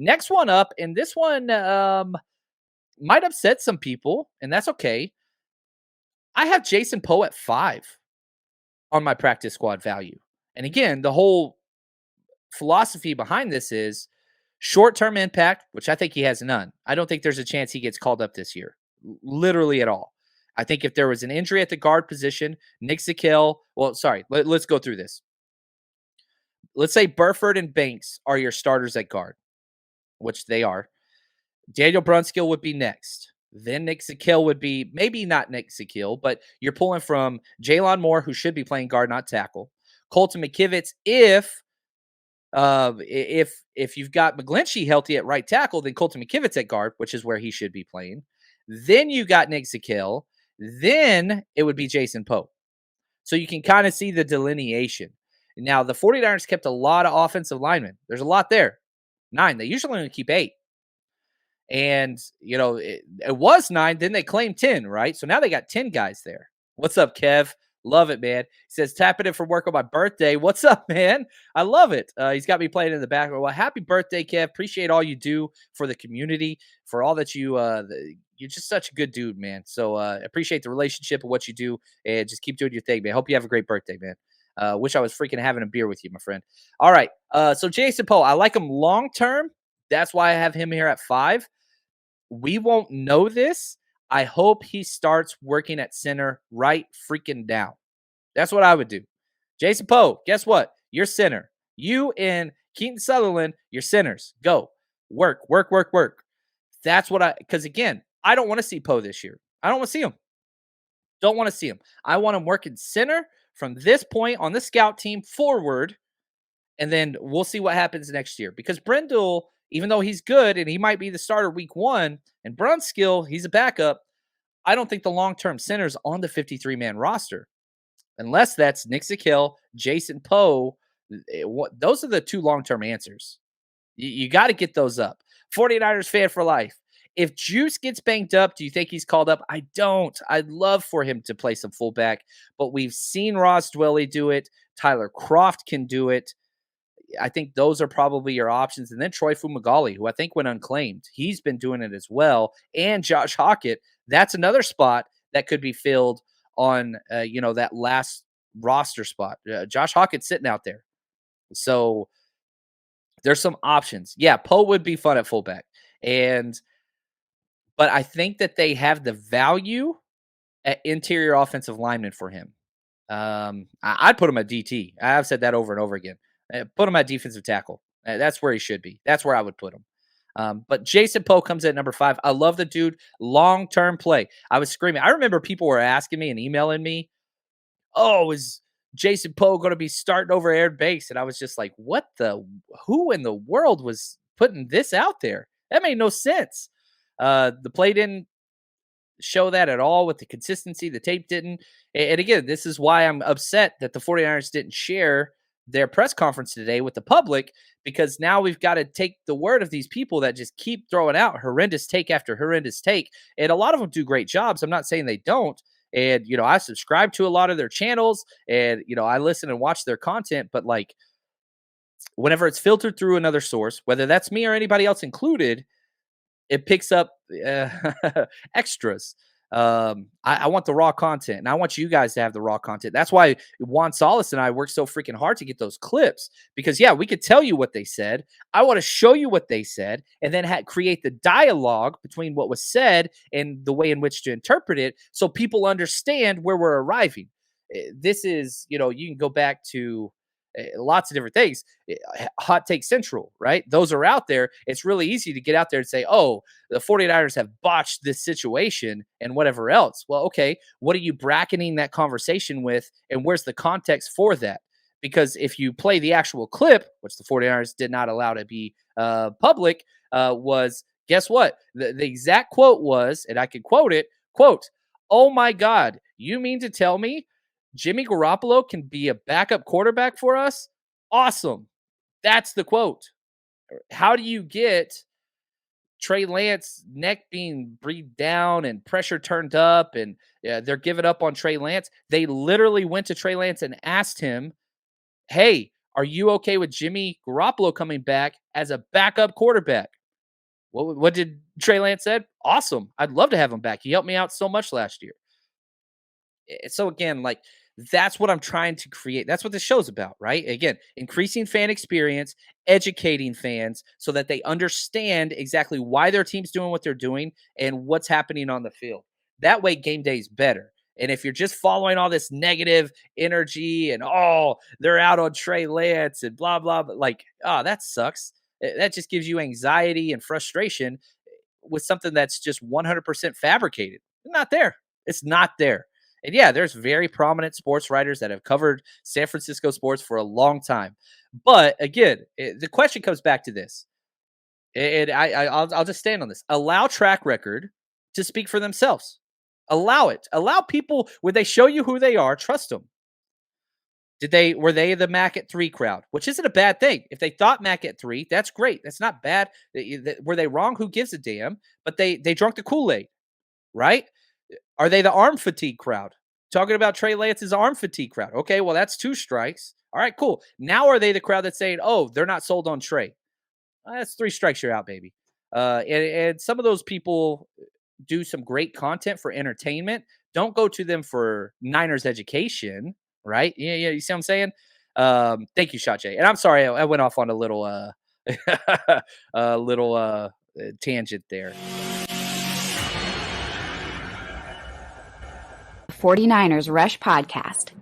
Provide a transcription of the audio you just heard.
Next one up, and this one might upset some people, and that's okay. I have Jason Poe at 5 on my practice squad value. And again, the whole philosophy behind this is short-term impact, which I think he has none. I don't think there's a chance he gets called up this year, literally at all. I think if there was an injury at the guard position, Nick Zakelj, well, sorry, let's go through this. Let's say Burford and Banks are your starters at guard, which they are. Daniel Brunskill would be next. Then Nick Zakelj would be, maybe not Nick Zakelj, but you're pulling from Jalon Moore, who should be playing guard, not tackle. Colton McKivitz, if you've got McGlinchey healthy at right tackle, then Colton McKivitz at guard, which is where he should be playing. Then you got Nick Zakelj. Then it would be Jason Poe. So you can kind of see the delineation. Now, the 49ers kept a lot of offensive linemen. There's a lot there. 9. They usually only keep 8. And, it was 9. Then they claimed 10, right? So now they got 10 guys there. What's up, Kev? Love it, man. He says, tapping in for work on my birthday. What's up, man? I love it. He's got me playing in the background. Well, happy birthday, Kev. Appreciate all you do for the community, for all that you're just such a good dude, man. So appreciate the relationship and what you do, and just keep doing your thing, man. Hope you have a great birthday, man. Wish I was freaking having a beer with you, my friend. All right. So Jason Poe, I like him long-term. That's why I have him here at 5. We won't know this. I hope he starts working at center right freaking now. That's what I would do. Jason Poe, guess what? You're center. You and Keaton Sutherland, you're centers. Go. Work. That's what because again, I don't want to see Poe this year. I don't want to see him. Don't want to see him. I want him working center from this point on the scout team forward, and then we'll see what happens next year. Because Brendel, even though he's good and he might be the starter week 1, and Brunskill, he's a backup, I don't think the long-term center's on the 53-man roster. Unless that's Nick Zakelj, Jason Poe. Those are the 2 long-term answers. You got to get those up. 49ers fan for life. If Juice gets banged up, do you think he's called up? I don't. I'd love for him to play some fullback, but we've seen Ross Dwelley do it. Tyler Croft can do it. I think those are probably your options. And then Troy Fumagalli, who I think went unclaimed. He's been doing it as well. And Josh Hockett, that's another spot that could be filled on, that last roster spot. Josh Hockett's sitting out there. So there's some options. Yeah, Poe would be fun at fullback. But I think that they have the value at interior offensive lineman for him. I'd put him at DT. I've said that over and over again. Put him at defensive tackle. That's where he should be. That's where I would put him. But Jason Poe comes in at number 5. I love the dude. Long-term play. I was screaming. I remember people were asking me and emailing me, oh, is Jason Poe going to be starting over Aaron Banks? And I was just like, who in the world was putting this out there? That made no sense. The play didn't show that at all with the consistency. The tape didn't. And again, this is why I'm upset that the 49ers didn't share their press conference today with the public, because now we've got to take the word of these people that just keep throwing out horrendous take after horrendous take. And a lot of them do great jobs. I'm not saying they don't. And, I subscribe to a lot of their channels and, I listen and watch their content, but like whenever it's filtered through another source, whether that's me or anybody else included, it picks up extras. I want the raw content, and I want you guys to have the raw content. That's why Juan Solis and I work so freaking hard to get those clips, because we could tell you what they said. I want to show you what they said, and then create the dialogue between what was said and the way in which to interpret it, so people understand where we're arriving. This is, you can go back to lots of different things. Hot Take Central, right? Those are out there. It's really easy to get out there and say, oh, the 49ers have botched this situation and whatever else. Well, okay, what are you bracketing that conversation with, and where's the context for that? Because if you play the actual clip, which the 49ers did not allow to be public, was, guess what? The exact quote was, and I can quote it, quote, "Oh my God, you mean to tell me Jimmy Garoppolo can be a backup quarterback for us? Awesome." That's the quote. How do you get Trey Lance neck being breathed down and pressure turned up, and they're giving up on Trey Lance? They literally went to Trey Lance and asked him, hey, Are you okay with Jimmy Garoppolo coming back as a backup quarterback? What did Trey Lance said? Awesome. I'd love to have him back. He helped me out so much last year. So again, like that's what I'm trying to create. That's what the show's about, right? Again, increasing fan experience, educating fans so that they understand exactly why their team's doing what they're doing and what's happening on the field. That way game day's better. And if you're just following all this negative energy and they're out on Trey Lance and blah blah, but like, that sucks. That just gives you anxiety and frustration with something that's just 100% fabricated. It's not there. It's not there. And yeah, there's very prominent sports writers that have covered San Francisco sports for a long time. But again, the question comes back to this. And I'll just stand on this. Allow track record to speak for themselves. Allow it. Allow people when they show you who they are, trust them. Were they the Mac at 3 crowd, which isn't a bad thing. If they thought Mac at 3, that's great. That's not bad. Were they wrong? Who gives a damn? But they drunk the Kool-Aid, right? Are they the arm fatigue crowd? Talking about Trey Lance's arm fatigue crowd. Okay, well, that's 2 strikes. All right, cool. Now are they the crowd that's saying, they're not sold on Trey? That's 3 strikes, you're out, baby. And some of those people do some great content for entertainment. Don't go to them for Niners education, right? Yeah, you see what I'm saying? Thank you, Shot J. And I'm sorry, I went off on a little tangent there. 49ers Rush Podcast.